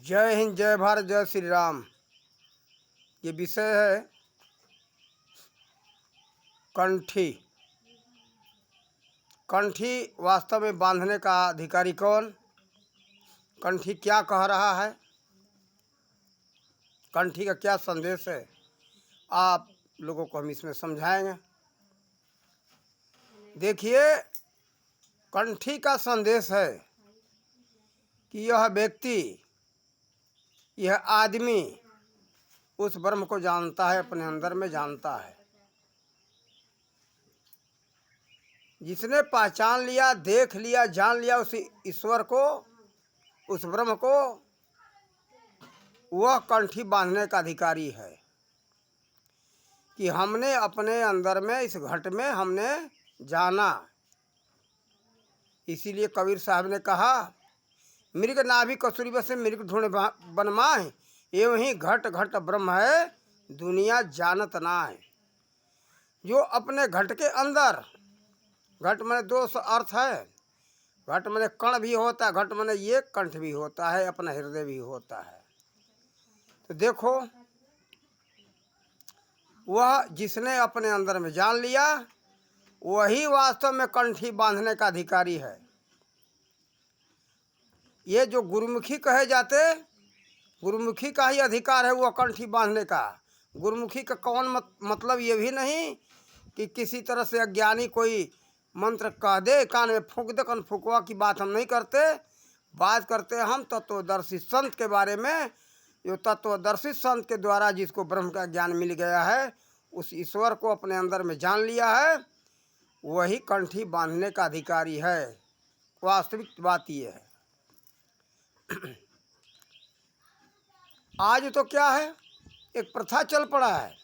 जय हिंद, जय भारत, जय श्री राम। ये विषय है कंठी। कंठी वास्तव में बांधने का अधिकारी कौन? कंठी क्या कह रहा है? कंठी का क्या संदेश है? आप लोगों को हम इसमें समझाएंगे। देखिए, कंठी का संदेश है कि यह व्यक्ति, यह आदमी उस ब्रह्म को जानता है, अपने अंदर में जानता है। जिसने पहचान लिया, देख लिया, जान लिया उस ईश्वर को, उस ब्रह्म को, वह कंठी बांधने का अधिकारी है। कि हमने अपने अंदर में, इस घट में हमने जाना। इसीलिए कबीर साहब ने कहा, मृग नाभि कसूरी बसे मृग ढूंढे बनमाए, एवं ही घट घट ब्रह्म है, दुनिया जानत ना है। जो अपने घट के अंदर, घट में दो अर्थ है। घट में कण भी होता है, घट में ये कंठ भी होता है, अपना हृदय भी होता है। तो देखो, वह जिसने अपने अंदर में जान लिया, वही वास्तव में कंठी बांधने का अधिकारी है। ये जो गुरुमुखी कहे जाते, गुरुमुखी का ही अधिकार है वह कंठी बांधने का। गुरुमुखी का कौन मतलब ये भी नहीं कि किसी तरह से अज्ञानी कोई मंत्र कह दे, कान में फूंक दे। कान फूकवा की बात हम नहीं करते। बात करते हम तत्वदर्शी संत के बारे में। जो तत्वदर्शी संत के द्वारा जिसको ब्रह्म का ज्ञान मिल गया है, उस ईश्वर को अपने अंदर में जान लिया है, वही कंठी बांधने का अधिकारी है। वास्तविक बात ये है। आज तो क्या है, एक प्रथा चल पड़ा है।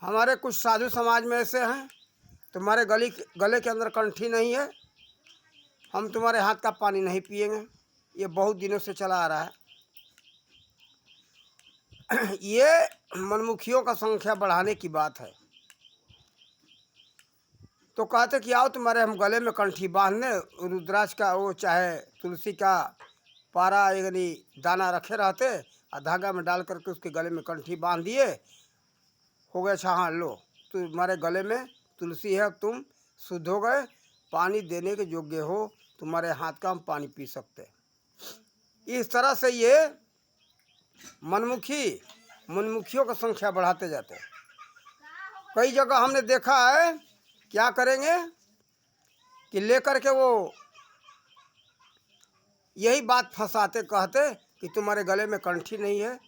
हमारे कुछ साधु समाज में ऐसे हैं, तुम्हारे गले के अंदर कंठी नहीं है, हम तुम्हारे हाथ का पानी नहीं पिएंगे। ये बहुत दिनों से चला आ रहा है। ये मनमुखियों का संख्या बढ़ाने की बात है। तो कहते कि आओ तुम्हारे हम गले में कंठी बांधने, रुद्राक्ष का वो चाहे तुलसी का पारा यानी दाना रखे रहते और धागा में डाल करके उसके गले में कंठी बांध दिए, हो गया। अच्छा, हाँ लो, तुम्हारे गले में तुलसी है, तुम शुद्ध हो गए, पानी देने के योग्य हो, तुम्हारे हाथ का हम पानी पी सकते। इस तरह से ये मनमुखियों का संख्या बढ़ाते जाते हैं। कई जगह हमने देखा है, क्या करेंगे कि लेकर के वो यही बात फंसाते, कहते कि तुम्हारे गले में कंठी नहीं है,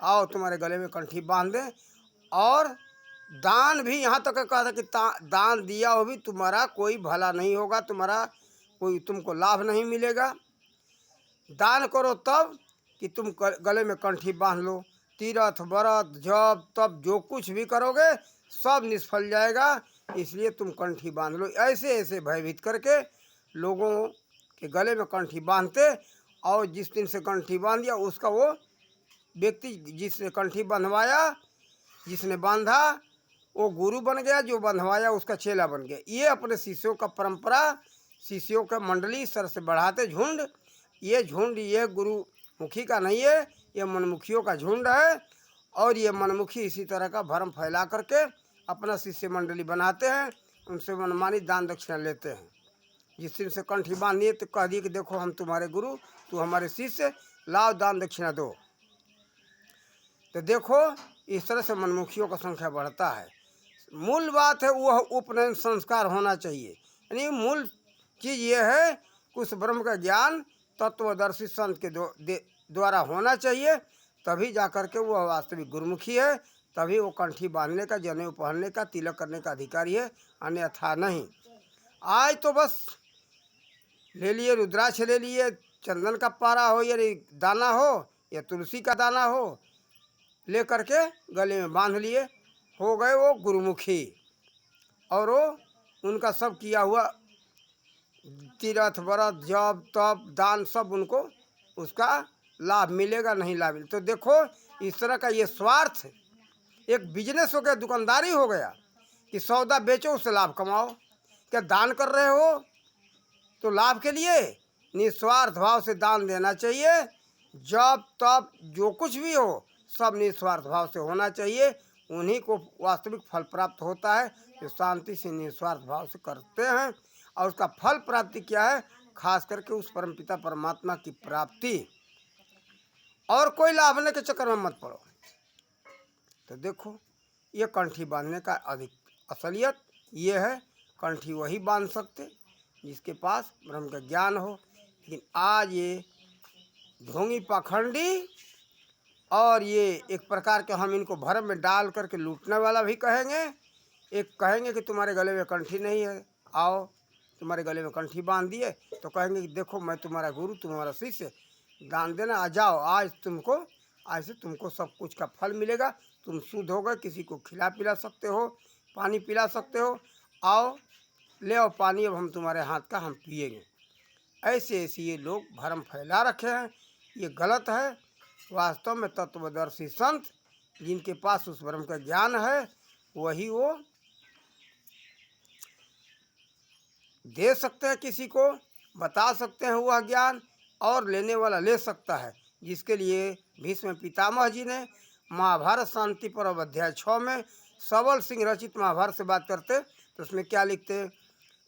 आओ तुम्हारे गले में कंठी बांध दें। और दान भी यहाँ तक कहता कि दान दिया हो भी तुम्हारा कोई भला नहीं होगा, तुम्हारा कोई तुमको लाभ नहीं मिलेगा। दान करो तब कि तुम गले में कंठी बांध लो। तीर्थ व्रत जप तब जो कुछ भी करोगे सब निष्फल जाएगा, इसलिए तुम कंठी बांध लो। ऐसे ऐसे भयभीत करके लोगों के गले में कंठी बांधते, और जिस दिन से कंठी बांध दिया उसका वो व्यक्ति जिसने कंठी बंधवाया, जिसने बांधा, वो गुरु बन गया, जो बंधवाया उसका चेला बन गया। ये अपने शिष्यों का परंपरा, शिष्यों का मंडली इस तरह से बढ़ाते झुंड। ये झुंड ये गुरुमुखी का नहीं है, ये मनमुखियों का झुंड है। और ये मनमुखी इसी तरह का भ्रम फैला करके अपना शिष्य मंडली बनाते हैं, उनसे मनमानी दान दक्षिणा लेते हैं। जिस दिन से कंठी बांधिए तो कह दिए कि देखो हम तुम्हारे गुरु, तू हमारे शिष्य, लाओ दान दक्षिणा दो। तो देखो, इस तरह से मनमुखियों का संख्या बढ़ता है। मूल बात है वह उपनयन संस्कार होना चाहिए। यानी मूल चीज़ ये है कि उस ब्रह्म का ज्ञान तत्वदर्शी संत के द्वारा होना चाहिए, तभी जा कर के वह वास्तविक गुरुमुखी है, तभी वो कंठी बांधने का, जनेऊ पहनने का, तिलक करने का अधिकारी है, अन्यथा नहीं। आज तो बस ले लिए, रुद्राक्ष ले लिए, चंदन का पारा हो या दाना हो या तुलसी का दाना हो, ले करके गले में बांध लिए, हो गए वो गुरुमुखी। और वो उनका सब किया हुआ तीर्थ व्रत जप तप दान सब उनको उसका लाभ मिलेगा, नहीं लाभ मिलेगा। तो देखो, इस तरह का ये स्वार्थ एक बिजनेस हो गया, दुकानदारी हो गया कि सौदा बेचो उससे लाभ कमाओ। क्या दान कर रहे हो तो लाभ के लिए? निस्वार्थ भाव से दान देना चाहिए, जब तब जो कुछ भी हो सब निस्वार्थ भाव से होना चाहिए, उन्हीं को वास्तविक फल प्राप्त होता है जो शांति से निस्वार्थ भाव से करते हैं। और उसका फल प्राप्ति क्या है? खास करके उस परमपिता परमात्मा की प्राप्ति। और कोई लाभ लेने के चक्कर में मत पड़ो। तो देखो, ये कंठी बांधने का अधिक असलियत ये है, कंठी वही बांध सकते जिसके पास ब्रह्म का ज्ञान हो। लेकिन आज ये ढोंगी पाखंडी और ये एक प्रकार के, हम इनको भरम में डाल करके लूटने वाला भी कहेंगे। एक कहेंगे कि तुम्हारे गले में कंठी नहीं है, आओ तुम्हारे गले में कंठी बांध दिए, तो कहेंगे कि देखो मैं तुम्हारा गुरु, तुम्हारा शिष्य, दान देना आ जाओ, आज से तुमको सब कुछ का फल मिलेगा, तुम शुद्ध हो गए, किसी को खिला पिला सकते हो, पानी पिला सकते हो, आओ ले आओ पानी, अब हम तुम्हारे हाथ का हम पिएंगे। ऐसे ऐसे ये लोग भरम फैला रखे हैं, ये गलत है। वास्तव में तत्वदर्शी संत जिनके पास उस ब्रह्म का ज्ञान है वही वो दे सकते हैं, किसी को बता सकते हैं वह ज्ञान, और लेने वाला ले सकता है। जिसके लिए भीष्म पितामह जी ने महाभारत शांति पर्व अध्याय 6 में सबल सिंह रचित महाभारत से बात करते तो उसमें क्या लिखते,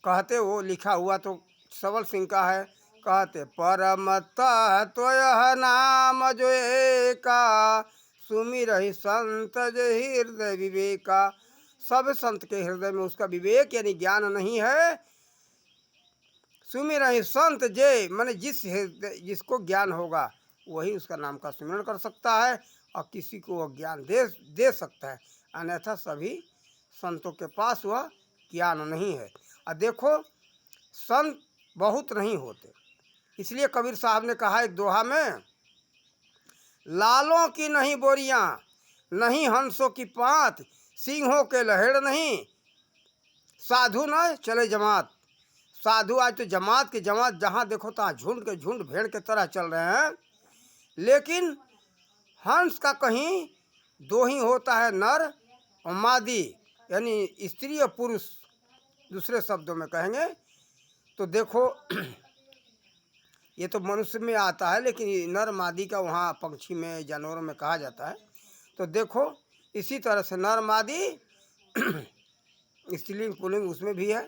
कहते, वो लिखा हुआ तो सबल सिंह का है, कहते परम तत्व यह नाम जो एका, सुमिरहि संत जे हृदय विवेका। सब संत के हृदय में उसका विवेक यानी ज्ञान नहीं है। सुमिरहि संत जे माने जिसको ज्ञान होगा वही उसका नाम का सुमिरन कर सकता है और किसी को वह ज्ञान दे सकता है, अन्यथा सभी संतों के पास वह ज्ञान नहीं है। और देखो, संत बहुत नहीं होते, इसलिए कबीर साहब ने कहा एक दोहा में, लालों की नहीं बोरियां, नहीं हंसों की पात, सिंहों के लहेड़ नहीं, साधु न चले जमात। साधु आज तो जमात के जमात, जहाँ देखो तहाँ झुंड के झुंड भेड़ के तरह चल रहे हैं। लेकिन हंस का कहीं दो ही होता है, नर और मादी, यानी स्त्री और पुरुष, दूसरे शब्दों में कहेंगे तो देखो ये तो मनुष्य में आता है, लेकिन नर मादी का वहाँ पंछी में जानवरों में कहा जाता है। तो देखो इसी तरह से नर मादी स्त्रीलिंग पुल्लिंग उसमें भी है।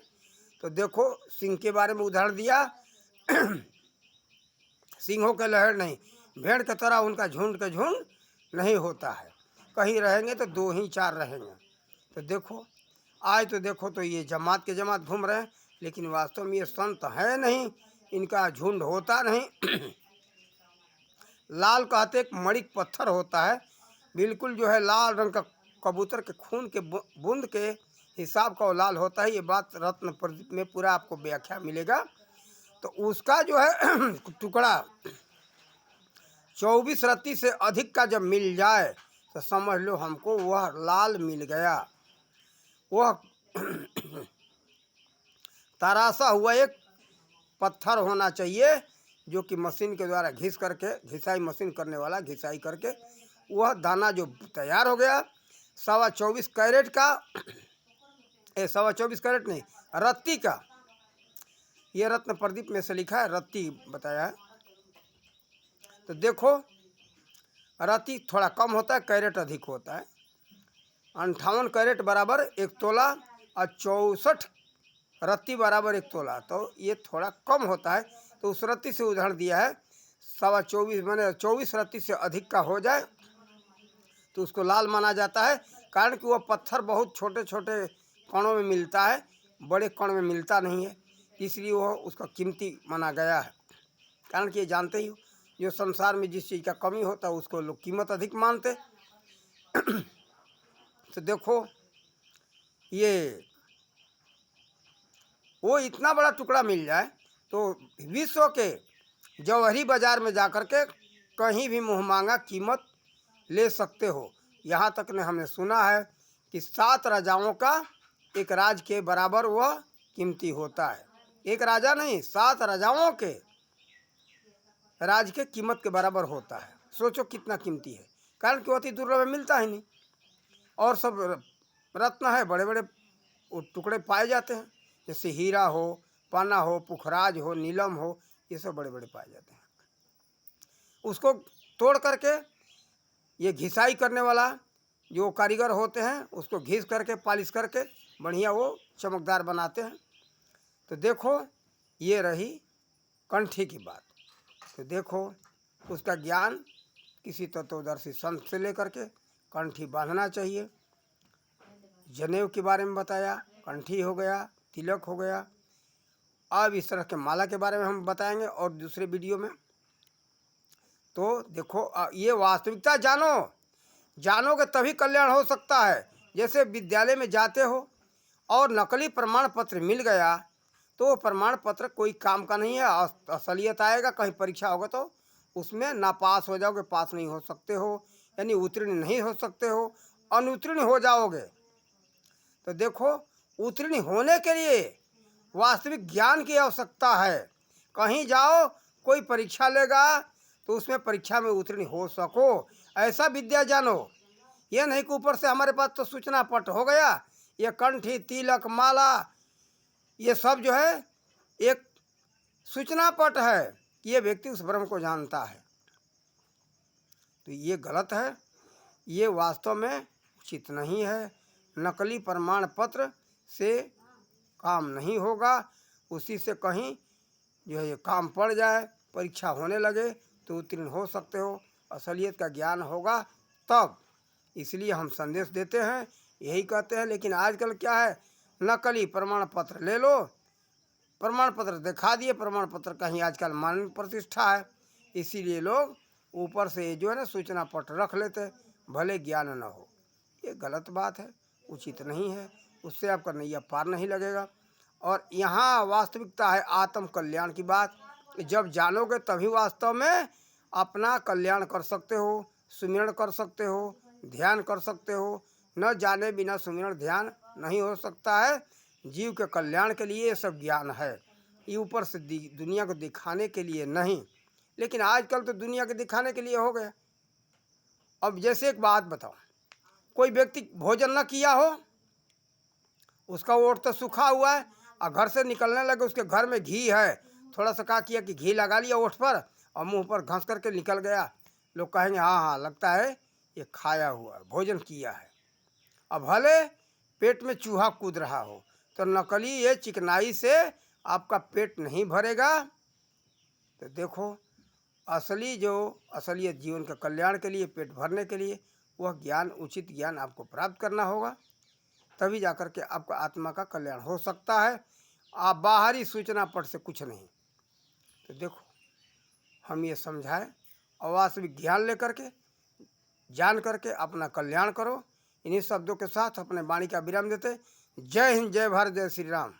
तो देखो सिंह के बारे में उदाहरण दिया सिंहों के लहर नहीं, भेड़ की तरह उनका झुंड के झुंड नहीं होता है, कहीं रहेंगे तो दो ही चार रहेंगे। तो देखो आज तो देखो तो ये जमात के जमात घूम रहे हैं, लेकिन वास्तव में ये संत है नहीं, इनका झुंड होता नहीं। लाल कहते एक मणिक पत्थर होता है, बिल्कुल जो है लाल रंग का, कबूतर के खून के बूंद के हिसाब का वो लाल होता है। ये बात रत्न प्रदीप में पूरा आपको व्याख्या मिलेगा। तो उसका जो है टुकड़ा 24 रत्ती से अधिक का जब मिल जाए तो समझ लो हमको वह लाल मिल गया। वह तरासा हुआ एक पत्थर होना चाहिए जो कि मशीन के द्वारा घिस करके, घिसाई मशीन करने वाला घिसाई करके वह दाना जो तैयार हो गया 24.25 कैरेट का, 24.25 कैरेट नहीं, रत्ती का, ये रत्न प्रदीप में से लिखा है, रत्ती बताया है। तो देखो रत्ती थोड़ा कम होता है, कैरेट अधिक होता है। 58 कैरेट बराबर 1 तोला और 64 रत्ती बराबर 1 तोला, तो ये थोड़ा कम होता है। तो उस रत्ती से उदाहरण दिया है 24.25 मैंने 24 रत्ती से अधिक का हो जाए तो उसको लाल माना जाता है, कारण कि वह पत्थर बहुत छोटे छोटे कणों में मिलता है, बड़े कण में मिलता नहीं है, इसलिए वह उसका कीमती माना गया है। कारण कि ये जानते ही हो, जो संसार में जिस चीज़ का कमी होता है उसको लोग कीमत अधिक मानते। तो देखो ये वो इतना बड़ा टुकड़ा मिल जाए तो विश्व के जौहरी बाजार में जाकर के कहीं भी मुँह मांगा कीमत ले सकते हो। यहाँ तक ने हमने सुना है कि 7 राजाओं का एक राज के बराबर वह कीमती होता है। एक राजा नहीं, 7 राजाओं के राज के कीमत के बराबर होता है। सोचो कितना कीमती है, कारण कि अति दुर्लभ मिलता ही नहीं। और सब रत्न है, बड़े बड़े टुकड़े पाए जाते हैं, जैसे हीरा हो, पाना हो, पुखराज हो, नीलम हो, ये सब बड़े बड़े पाए जाते हैं। उसको तोड़ करके ये घिसाई करने वाला जो कारीगर होते हैं उसको घिस करके पॉलिश करके बढ़िया वो चमकदार बनाते हैं। तो देखो ये रही कंठी की बात। तो देखो उसका ज्ञान किसी तत्वदर्शी संत से लेकर के कंठी बांधना चाहिए। जनेऊ के बारे में बताया, कंठी हो गया, तिलक हो गया। अब इस तरह के माला के बारे में हम बताएंगे और दूसरे वीडियो में। तो देखो ये वास्तविकता जानो, जानोगे तभी कल्याण हो सकता है। जैसे विद्यालय में जाते हो और नकली प्रमाण पत्र मिल गया तो वो प्रमाण पत्र कोई काम का नहीं है, असलियत आएगा, कहीं परीक्षा होगा तो उसमें ना पास हो जाओगे, पास नहीं हो सकते हो, यानी उत्तीर्ण नहीं हो सकते हो, अनुत्तीर्ण हो जाओगे। तो देखो उत्तीर्ण होने के लिए वास्तविक ज्ञान की आवश्यकता है। कहीं जाओ कोई परीक्षा लेगा तो उसमें परीक्षा में उत्तीर्ण हो सको, ऐसा विद्या जानो। ये नहीं कि ऊपर से हमारे पास तो सूचना पट हो गया, ये कंठी तिलक माला ये सब जो है एक सूचना पट है, ये व्यक्ति उस ब्रह्म को जानता है। तो ये गलत है, ये वास्तव में उचित नहीं है। नकली प्रमाण पत्र से काम नहीं होगा, उसी से कहीं जो है ये काम पड़ जाए, परीक्षा होने लगे तो उत्तीर्ण हो सकते हो, असलियत का ज्ञान होगा तब। इसलिए हम संदेश देते हैं, यही कहते हैं। लेकिन आजकल क्या है, नकली प्रमाण पत्र ले लो, प्रमाण पत्र दिखा दिए, प्रमाण पत्र कहीं आजकल मान प्रतिष्ठा है, इसीलिए लोग ऊपर से जो है ना सूचना पट रख लेते, भले ज्ञान न हो। ये गलत बात है, उचित नहीं है, उससे आपका नैया पार नहीं लगेगा। और यहाँ वास्तविकता है आत्म कल्याण की बात। जब जानोगे तभी वास्तव में अपना कल्याण कर सकते हो, सुमिरन कर सकते हो, ध्यान कर सकते हो। न जाने बिना सुमिरन ध्यान नहीं हो सकता है। जीव के कल्याण के लिए ये सब ज्ञान है, ये ऊपर से दुनिया को दिखाने के लिए नहीं। लेकिन आजकल तो दुनिया के दिखाने के लिए हो गया। अब जैसे एक बात बताओ, कोई व्यक्ति भोजन न किया हो, उसका ओठ तो सूखा हुआ है और घर से निकलने लगे, उसके घर में घी है, थोड़ा सा क्या किया कि घी लगा लिया ओठ पर और मुंह पर घस करके निकल गया। लोग कहेंगे हाँ हाँ लगता है ये खाया हुआ भोजन किया है। अब भले पेट में चूहा कूद रहा हो, तो नकली ये चिकनाई से आपका पेट नहीं भरेगा। तो देखो असली जो असलियत जीवन का कल्याण के लिए, पेट भरने के लिए, वह ज्ञान, उचित ज्ञान आपको प्राप्त करना होगा, तभी जाकर के आपका आत्मा का कल्याण हो सकता है। आप बाहरी सूचना पट से कुछ नहीं। तो देखो हम ये समझाएं और वास्तविक ज्ञान लेकर के जान करके अपना कल्याण करो। इन्हीं शब्दों के साथ अपने वाणी का विराम देते। जय हिंद, जय भारत, जय श्री राम।